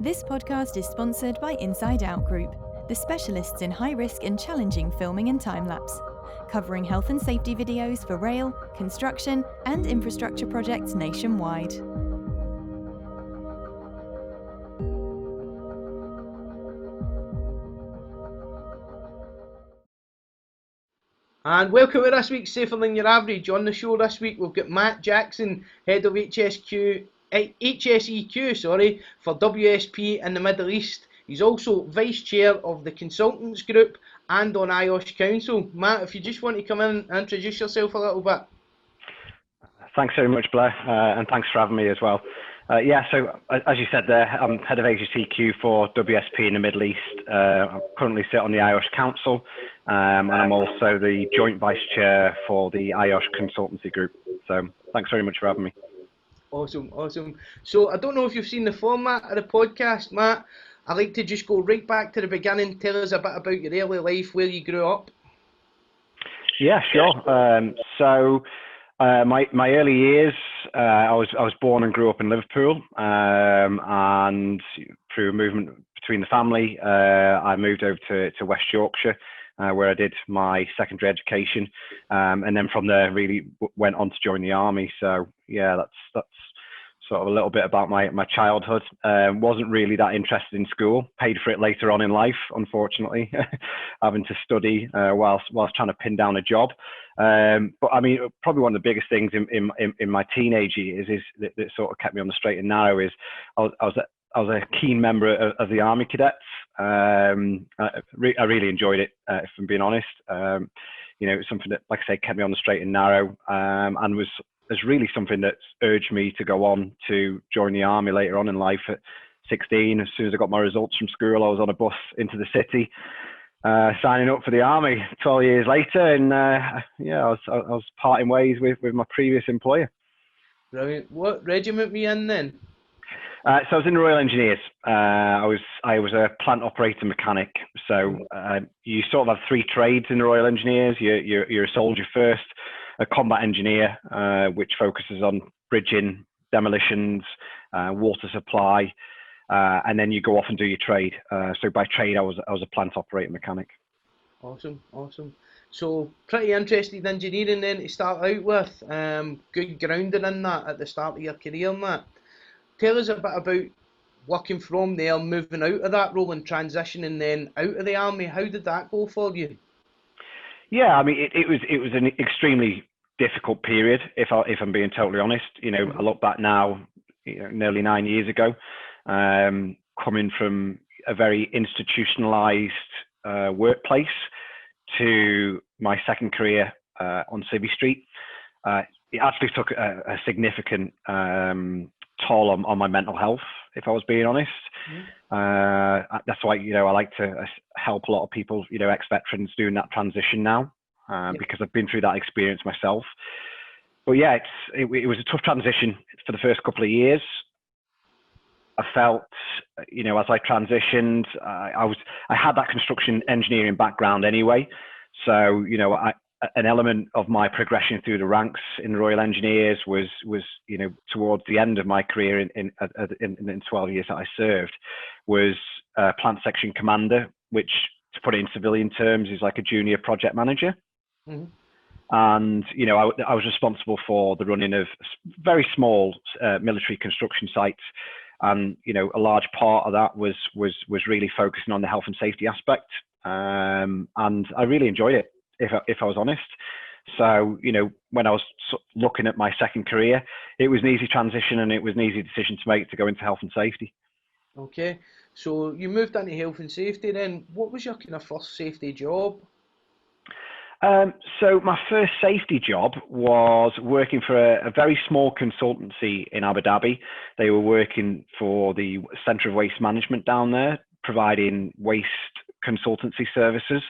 This podcast is sponsored by Inside Out Group, the specialists in high-risk and challenging filming and time-lapse, covering health and safety videos for rail, construction, and infrastructure projects nationwide. And welcome to this week's Safer Than Your Average. On the show this week we've got Matt Jackson, Head of HSEQ for WSP in the Middle East. He's also Vice Chair of the Consultants Group and on IOSH Council. Matt, if you just want to come in and introduce yourself a little bit. Thanks very much, Blair, and thanks for having me as well. So as you said there, I'm Head of HSEQ for WSP in the Middle East. I currently sit on the IOSH Council, and I'm also the Joint Vice Chair for the IOSH Consultancy Group. So thanks very much for having me. Awesome. So I don't know if you've seen the format of the podcast, Matt. I'd like to just go right back to the beginning. Tell us a bit about your early life, where you grew up. Yeah, sure. My early years, I was born and grew up in Liverpool, and through a movement between the family, I moved over to West Yorkshire, where I did my secondary education, and then from there really went on to join the army. So yeah, that's sort of a little bit about my childhood. Wasn't really that interested in school. Paid for it later on in life, unfortunately, having to study whilst trying to pin down a job. But I mean, probably one of the biggest things in my teenage years is that sort of kept me on the straight and narrow is I was a keen member of the Army Cadets. I really enjoyed it, if I'm being honest. It was something that, like I say, kept me on the straight and narrow, and was really something that's urged me to go on to join the Army later on in life. At 16, as soon as I got my results from school, I was on a bus into the city, signing up for the Army. 12 years later, and I was parting ways with my previous employer. Brilliant. What regiment were you in then? So I was in the Royal Engineers. I was a plant operator mechanic. So you sort of have three trades in the Royal Engineers. You're a soldier first, a combat engineer, which focuses on bridging, demolitions, water supply, and then you go off and do your trade. So by trade, I was a plant operator mechanic. Awesome. So pretty interested engineering then to start out with. Good grounding in that at the start of your career, Matt. Tell us a bit about working from there, moving out of that role and transitioning then out of the Army. How did that go for you? Yeah, I mean, it was an extremely difficult period, if I'm being totally honest. I look back now, nearly 9 years ago, coming from a very institutionalized workplace to my second career on Civvy Street. It actually took a significant toll on my mental health, if I was being honest. That's why I like to help a lot of people, ex-veterans doing that transition now, because I've been through that experience myself. But yeah, it was a tough transition for the first couple of years. I felt, as I transitioned, I had that construction engineering background anyway, so an element of my progression through the ranks in the Royal Engineers was towards the end of my career in 12 years that I served, was plant section commander, which, to put it in civilian terms, is like a junior project manager. Mm-hmm. And I was responsible for the running of very small military construction sites, and a large part of that was really focusing on the health and safety aspect, and I really enjoyed it, if I was honest. So, when I was looking at my second career, it was an easy transition and it was an easy decision to make to go into health and safety. Okay, so you moved into health and safety then. What was your kind of first safety job? So my first safety job was working for a very small consultancy in Abu Dhabi. They were working for the Centre of Waste Management down there, providing waste consultancy services.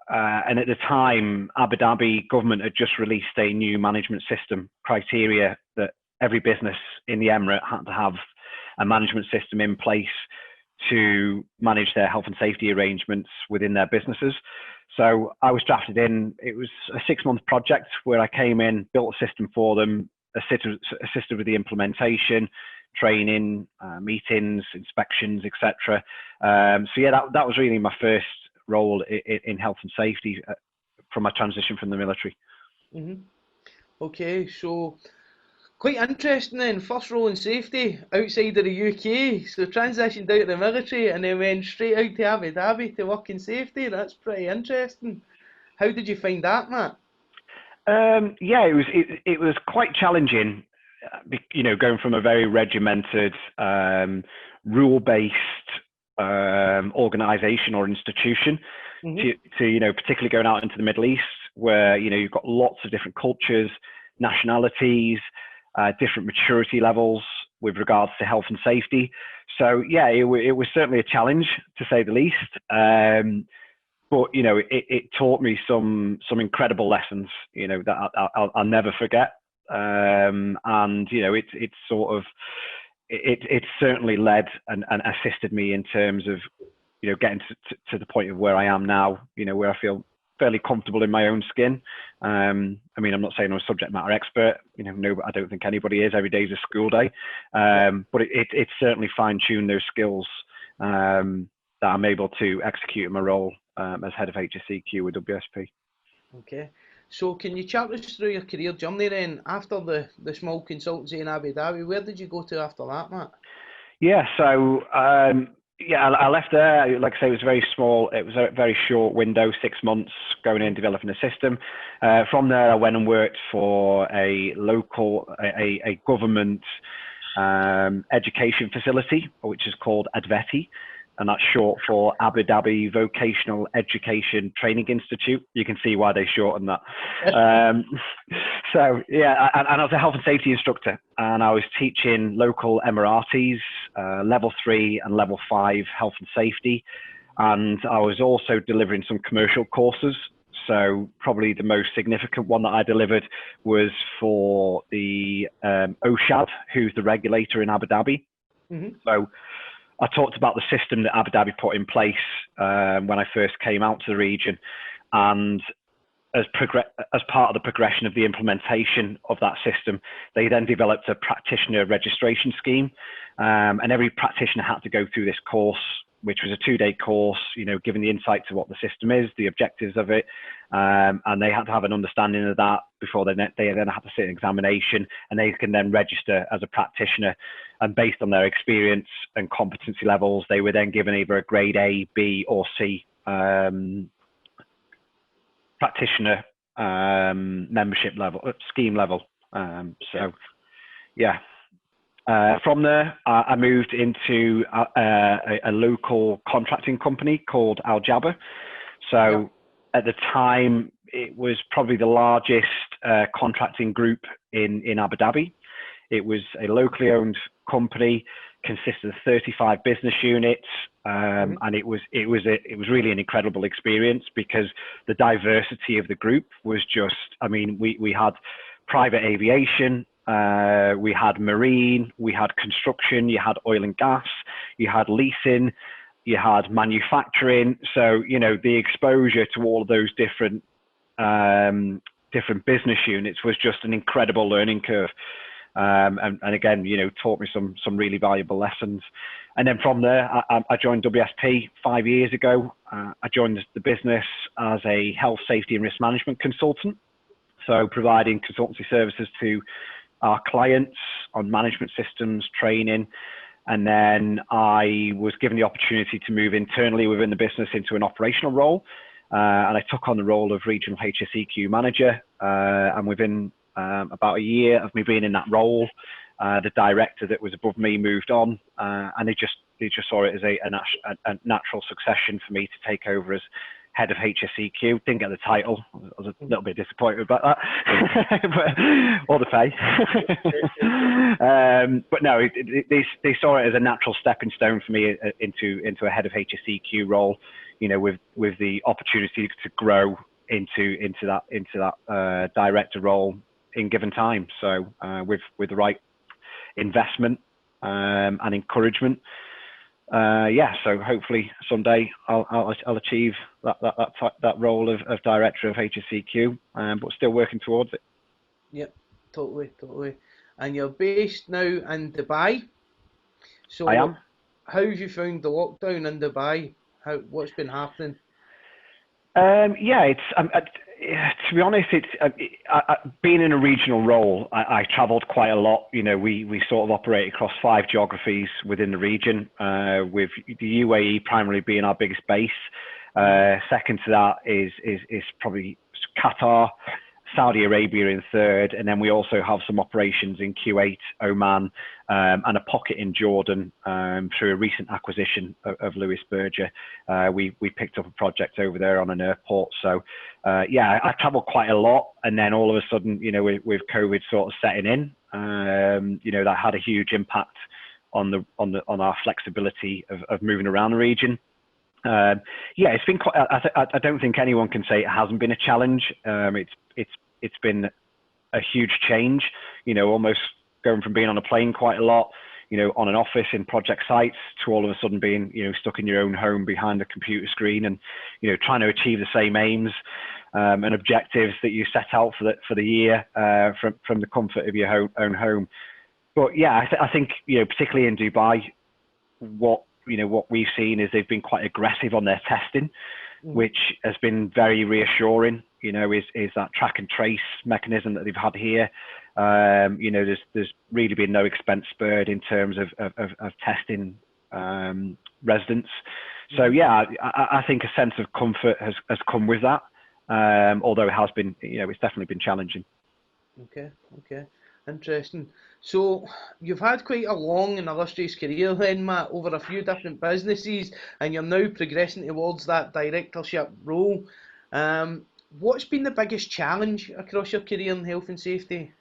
And at the time, Abu Dhabi government had just released a new management system criteria that every business in the Emirate had to have a management system in place to manage their health and safety arrangements within their businesses. So I was drafted in. It was a 6-month project where I came in, built a system for them, assisted with the implementation, training, meetings, inspections, etc. So yeah, that was really my first role in health and safety from my transition from the military. Okay, so quite interesting then. First role in safety outside of the UK. So transitioned out of the military and then went straight out to Abu Dhabi to work in safety. That's pretty interesting. How did you find that, Matt? Yeah, it was quite challenging, going from a very regimented, rule-based organisation or institution to particularly going out into the Middle East, where you've got lots of different cultures, nationalities, different maturity levels with regards to health and safety. So yeah, it was certainly a challenge to say the least. But it taught me some incredible lessons, that I'll never forget. And it's sort of it certainly led and assisted me in terms of getting to the point of where I am now. Where I feel fairly comfortable in my own skin. I mean, I'm not saying I'm a subject matter expert. No, I don't think anybody is. Every day is a school day. But it certainly fine-tuned those skills that I'm able to execute in my role as head of HSEQ with WSP. Okay, so can you chat us through your career journey then? After the small consultancy in Abu Dhabi, where did you go to after that, Matt? Yeah, so I left there. Like I say, it was very small. It was a very short window, 6 months, going in developing a system. From there, I went and worked for a local, a government education facility, which is called ADVETI. And that's short for Abu Dhabi Vocational Education Training Institute. You can see why they shortened that. So yeah, and I was a health and safety instructor, and I was teaching local Emiratis level 3 and level 5 health and safety, and I was also delivering some commercial courses. So probably the most significant one that I delivered was for the OSHAD, who's the regulator in Abu Dhabi. So I talked about the system that Abu Dhabi put in place when I first came out to the region, and as part of the progression of the implementation of that system, they then developed a practitioner registration scheme, and every practitioner had to go through this course, which was a 2-day course, giving the insight to what the system is, the objectives of it, and they had to have an understanding of that before they then had to sit an examination, and they can then register as a practitioner. And based on their experience and competency levels, they were then given either a grade A, B, or C practitioner membership level, scheme level. So, yeah. From there, I moved into a local contracting company called Al Jaber. So at the time, it was probably the largest contracting group in Abu Dhabi. It was a locally owned company, consisted of 35 business units, and it was really an incredible experience because the diversity of the group was just, I mean, we had private aviation, we had marine, we had construction, you had oil and gas, you had leasing, you had manufacturing. So, the exposure to all of those different business units was just an incredible learning curve. And again, taught me some really valuable lessons. And then from there, I joined WSP 5 years ago. I joined the business as a health, safety and risk management consultant. So providing consultancy services to our clients on management systems, training. And then I was given the opportunity to move internally within the business into an operational role. And I took on the role of regional HSEQ manager. And within about a year of me being in that role, the director that was above me moved on, and they just saw it as a natural succession for me to take over as head of HSEQ. Didn't get the title. I was a little bit disappointed about that, or the pay. But no, they saw it as a natural stepping stone for me into a head of HSEQ role. With the opportunity to grow into that director role in given time. So with the right investment and encouragement, so hopefully someday I'll achieve that role of director of HSEQ, but still working towards it. Yep, totally. And you're based now in Dubai. So, I am. how have you found the lockdown in Dubai? What's been happening? Yeah, to be honest, being in a regional role, I travelled quite a lot. You know, we sort of operate across 5 geographies within the region, with the UAE primarily being our biggest base. Second to that is probably Qatar, Saudi Arabia in third, and then we also have some operations in Kuwait, Oman, and a pocket in Jordan through a recent acquisition of Lewis Berger. We picked up a project over there on an airport. So yeah, I travel quite a lot, and then all of a sudden, you know, with COVID sort of setting in, you know, that had a huge impact on our flexibility of moving around the region. Yeah, it's been quite. I don't think anyone can say it hasn't been a challenge. It's been a huge change. You know, almost going from being on a plane quite a lot, you know, on an office in project sites, to all of a sudden being, you know, stuck in your own home behind a computer screen, and, you know, trying to achieve the same aims and objectives that you set out for the year from the comfort of your own home. But yeah, I think, you know, particularly in Dubai, what we've seen is they've been quite aggressive on their testing, which has been very reassuring. You know, is that track and trace mechanism that they've had here. You know, there's really been no expense spared in terms of testing residents. So yeah, I think a sense of comfort has come with that. Although it has been, you know, it's definitely been challenging. Okay, interesting. So you've had quite a long and illustrious career then, Matt, over a few different businesses, and you're now progressing towards that directorship role. What's been the biggest challenge across your career in health and safety?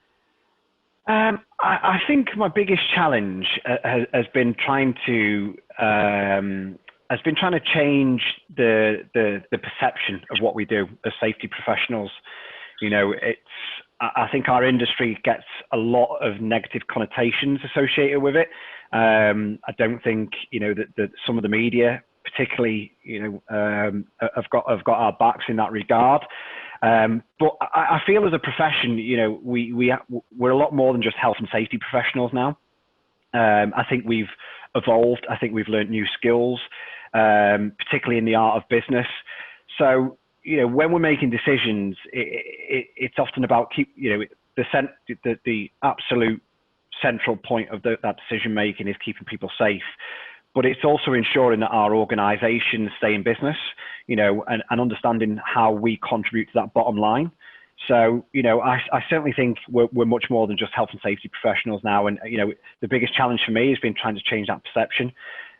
I think my biggest challenge has been trying to change the perception of what we do as safety professionals. You know, I think our industry gets a lot of negative connotations associated with it. I don't think, you know, that some of the media particularly, you know, have got our backs in that regard. But I feel as a profession, you know, we're a lot more than just health and safety professionals now. I think we've evolved. I think we've learned new skills, particularly in the art of business. So, you know, when we're making decisions, it's often about the absolute central point of that decision making is keeping people safe. But it's also ensuring that our organisations stay in business, you know, and understanding how we contribute to that bottom line. So, you know, I certainly think we're much more than just health and safety professionals now. And, you know, the biggest challenge for me has been trying to change that perception.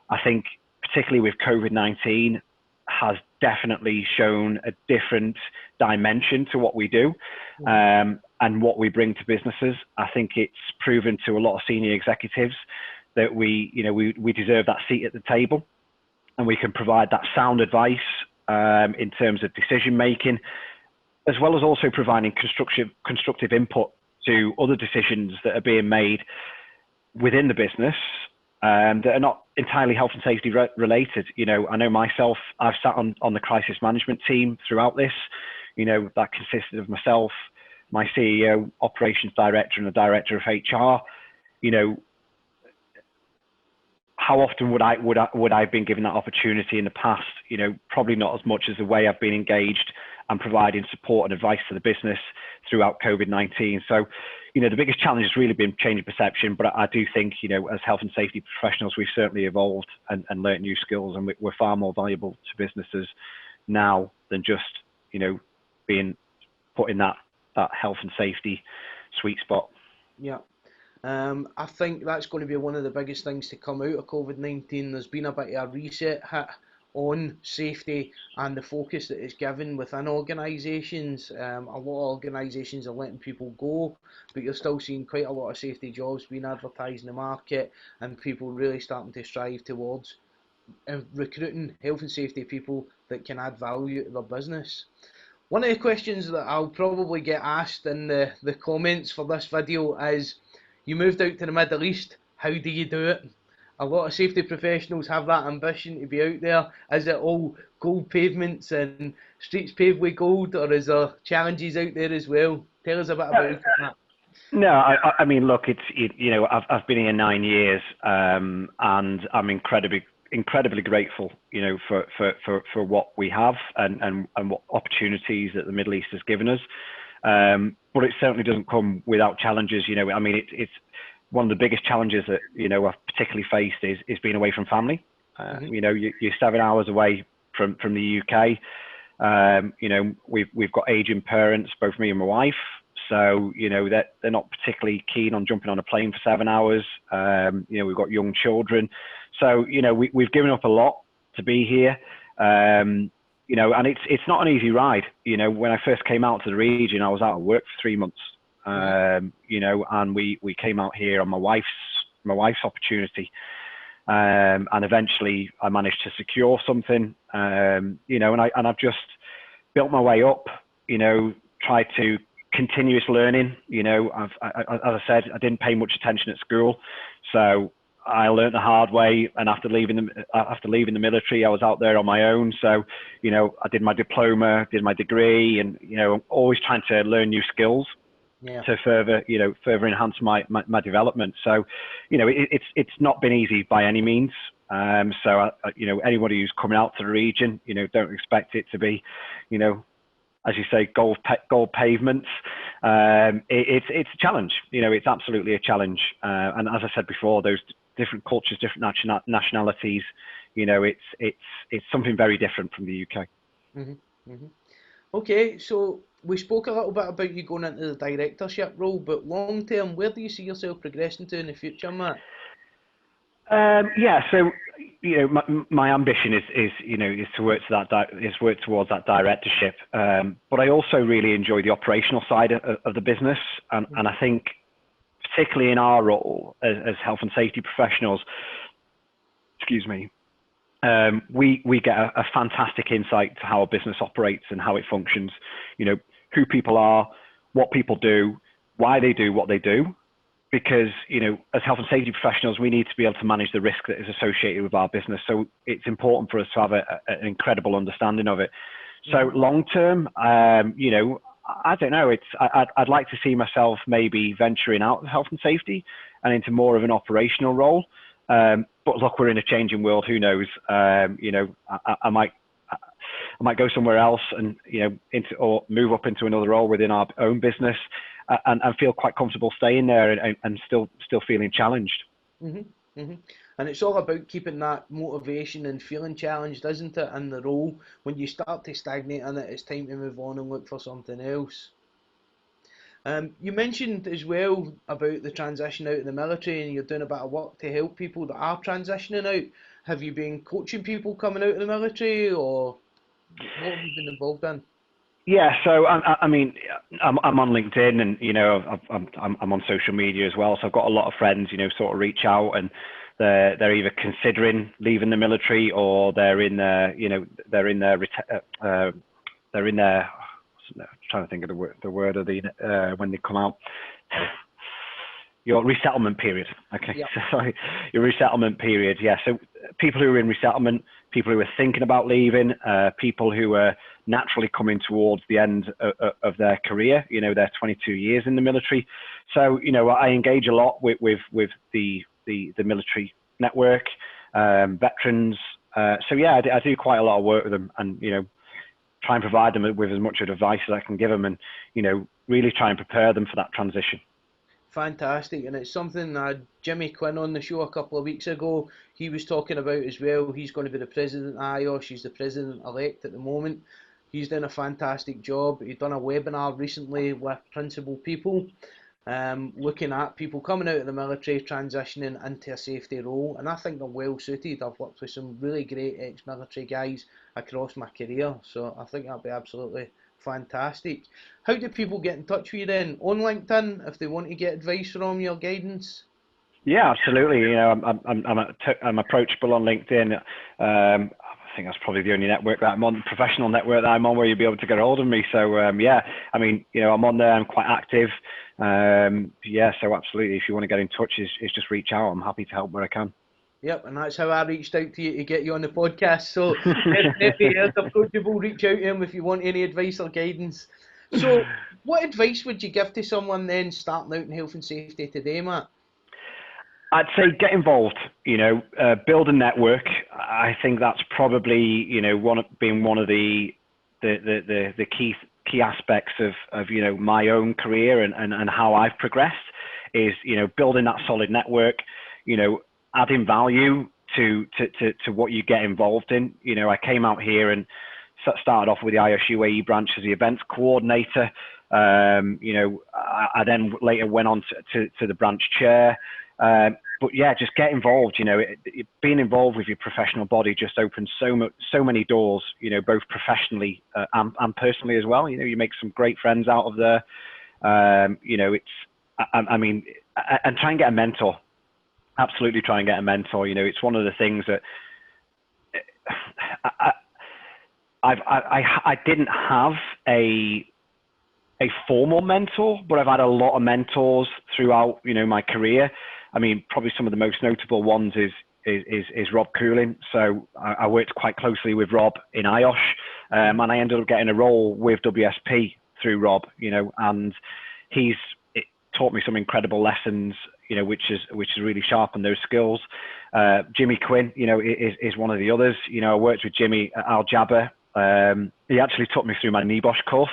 I think particularly with COVID-19 has definitely shown a different dimension to what we do and what we bring to businesses. I think it's proven to a lot of senior executives that we deserve that seat at the table, and we can provide that sound advice in terms of decision making, as well as also providing constructive input to other decisions that are being made within the business that are not entirely health and safety related. You know, I know myself, I've sat on the crisis management team throughout this. You know, that consisted of myself, my CEO, operations director, and the director of HR. You know, how often would I have been given that opportunity in the past? You know, probably not as much as the way I've been engaged and providing support and advice to the business throughout COVID-19. So, you know, the biggest challenge has really been changing perception, but I do think, you know, as health and safety professionals, we've certainly evolved and learnt new skills, and we're far more valuable to businesses now than just, you know, being put in that health and safety sweet spot. Yeah. I think that's going to be one of the biggest things to come out of COVID-19. There's been a bit of a reset hit on safety and the focus that is given within organisations. A lot of organisations are letting people go, but you're still seeing quite a lot of safety jobs being advertised in the market, and people really starting to strive towards recruiting health and safety people that can add value to their business. One of the questions that I'll probably get asked in the comments for this video is, you moved out to the Middle East, how do you do it? A lot of safety professionals have that ambition to be out there. Is it all gold pavements and streets paved with gold, or is there challenges out there as well? Tell us a bit about that. No, I mean, look, I've been here 9 years, and I'm incredibly grateful, for what we have and what opportunities that the Middle East has given us. But it certainly doesn't come without challenges. I mean, it's one of the biggest challenges that I've particularly faced is being away from family. You're 7 hours away from the UK. We've got aging parents, both me and my wife. So, that they're not particularly keen on jumping on a plane for 7 hours. We've got young children. So, we've given up a lot to be here. And it's not an easy ride. When I first came out to the region, I was out of work for 3 months. And we came out here on my wife's opportunity. And eventually I managed to secure something, and I've just built my way up, tried to continuous learning. As I said, I didn't pay much attention at school, so I learned the hard way. And after leaving the military, I was out there on my own. So, I did my diploma, did my degree, and always trying to learn new skills. Yeah. To further enhance my development. So, it's not been easy by any means. So, anybody who's coming out to the region, don't expect it to be, as you say, gold pavements. It's a challenge. It's absolutely a challenge. And as I said before, those different cultures, different nationalities, it's something very different from the UK. Mm-hmm. Mm-hmm. Okay, so we spoke a little bit about you going into the directorship role, but long term, where do you see yourself progressing to in the future, Matt? So my ambition is to work towards that directorship. But I also really enjoy the operational side of the business, and I think particularly in our role as health and safety professionals, we get a fantastic insight to how a business operates and how it functions. Who people are, what people do, why they do what they do. Because, as health and safety professionals, we need to be able to manage the risk that is associated with our business. So it's important for us to have an incredible understanding of it. So long term, I don't know. I'd like to see myself maybe venturing out of health and safety and into more of an operational role. But look, we're in a changing world. Who knows? I might go somewhere else and or move up into another role within our own business, and feel quite comfortable staying there and still feeling challenged. Mm-hmm. Mm-hmm. And it's all about keeping that motivation and feeling challenged, isn't it, in the role? When you start to stagnate in it, it's time to move on and look for something else. You mentioned as well about the transition out of the military, and you're doing a bit of work to help people that are transitioning out. Have you been coaching people coming out of the military, or what have you been involved in? Yeah, so I mean, I'm on LinkedIn, and I'm on social media as well. So I've got a lot of friends, sort of reach out, and they're either considering leaving the military, or they're in their trying to think of the word of the when they come out. Your resettlement period. Okay, yep. So sorry, your resettlement period. Yeah, so people who are in resettlement, people who are thinking about leaving, people who are naturally coming towards the end of their career. They're 22 years in the military. So I engage a lot with the military network, veterans. So yeah, I do quite a lot of work with them, and try and provide them with as much advice as I can give them, and really try and prepare them for that transition. Fantastic, and it's something that Jimmy Quinn on the show a couple of weeks ago, he was talking about as well. He's going to be the president of IOSH. He's the president-elect at the moment. He's done a fantastic job. He's done a webinar recently with principal people, looking at people coming out of the military, transitioning into a safety role, and I think they're well suited. I've worked with some really great ex-military guys across my career, so I think that'll be absolutely fantastic. How do people get in touch with you then? On LinkedIn, if they want to get advice from your guidance? Yeah, absolutely. I'm approachable on LinkedIn. I think that's probably the only network that I'm on, professional network that I'm on, where you'll be able to get a hold of me. So yeah, I mean, I'm on there. I'm quite active. Yeah, so absolutely. If you want to get in touch, is just reach out. I'm happy to help where I can. Yep, and that's how I reached out to you to get you on the podcast. So if you're approachable, reach out to him if you want any advice or guidance. So, what advice would you give to someone then starting out in health and safety today, Matt? I'd say get involved, build a network. I think that's probably, one of the key aspects of my own career and how I've progressed is, building that solid network, adding value to what you get involved in. I came out here and started off with the ISUAE branch as the events coordinator. I then later went on to the branch chair. But yeah, just get involved. Being involved with your professional body just opens so many doors. Both professionally and personally as well. You make some great friends out of there. And try and get a mentor. Absolutely, try and get a mentor. It's one of the things that I didn't have a formal mentor, but I've had a lot of mentors throughout, my career. I mean, probably some of the most notable ones is Rob Cooling. So I worked quite closely with Rob in IOSH, and I ended up getting a role with WSP through Rob, and it taught me some incredible lessons, which is really sharpened those skills. Jimmy Quinn, is one of the others. I worked with Jimmy at Al Jaber. He actually took me through my NEBOSH course.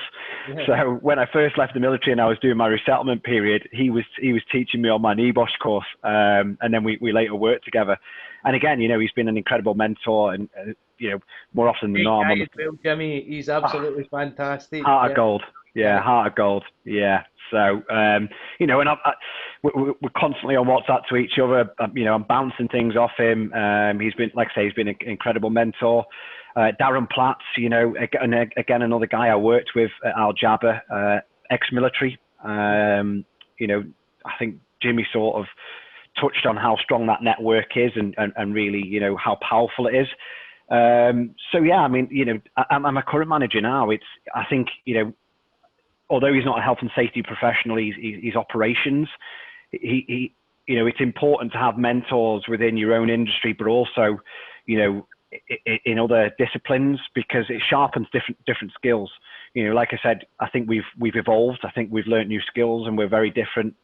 Yeah. So when I first left the military and I was doing my resettlement period, he was teaching me on my NEBOSH course, and then we later worked together. And again, he's been an incredible mentor, and more often than not, Jimmy, he's absolutely fantastic. Heart of gold. Yeah, heart of gold. Yeah. So, and we're constantly on WhatsApp to each other. I'm bouncing things off him. He's been, like I say, he's been an incredible mentor. Darren Platts, again, another guy I worked with at Al Jaber, ex-military. I think Jimmy sort of touched on how strong that network is and really, how powerful it is. So yeah, I mean, I'm a current manager now. I think, although he's not a health and safety professional, he's operations. It's important to have mentors within your own industry, but also, in other disciplines, because it sharpens different skills. Like I said, I think we've evolved. I think we've learned new skills, and we're very different.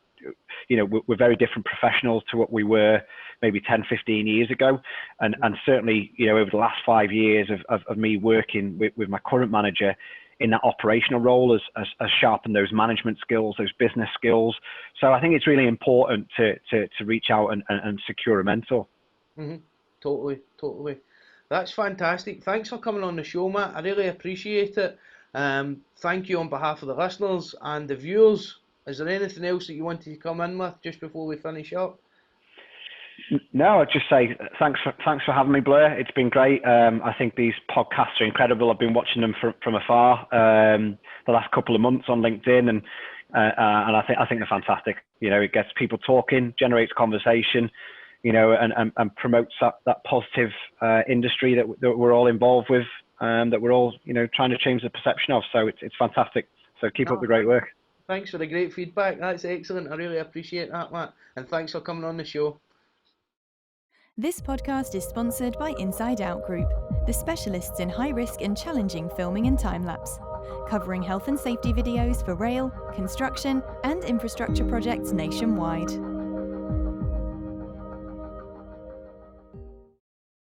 We're very different professionals to what we were maybe 10, 15 years ago. And certainly, over the last 5 years of me working with my current manager in that operational role has sharpened those management skills, those business skills. So I think it's really important to reach out and secure a mentor. Mm-hmm. Totally. That's fantastic. Thanks for coming on the show, Matt. I really appreciate it. Thank you on behalf of the listeners and the viewers. Is there anything else that you wanted to come in with just before we finish up? No, I'd just say thanks for having me, Blair. It's been great. I think these podcasts are incredible. I've been watching them from afar the last couple of months on LinkedIn, and I think they're fantastic. It gets people talking, generates conversation, and promotes that positive industry that we're all involved with, that we're all trying to change the perception of. So it's fantastic. So keep up the great work. Thanks for the great feedback. That's excellent. I really appreciate that, Matt. And thanks for coming on the show. This podcast is sponsored by Inside Out Group, the specialists in high-risk and challenging filming and time-lapse, covering health and safety videos for rail, construction, and infrastructure projects nationwide.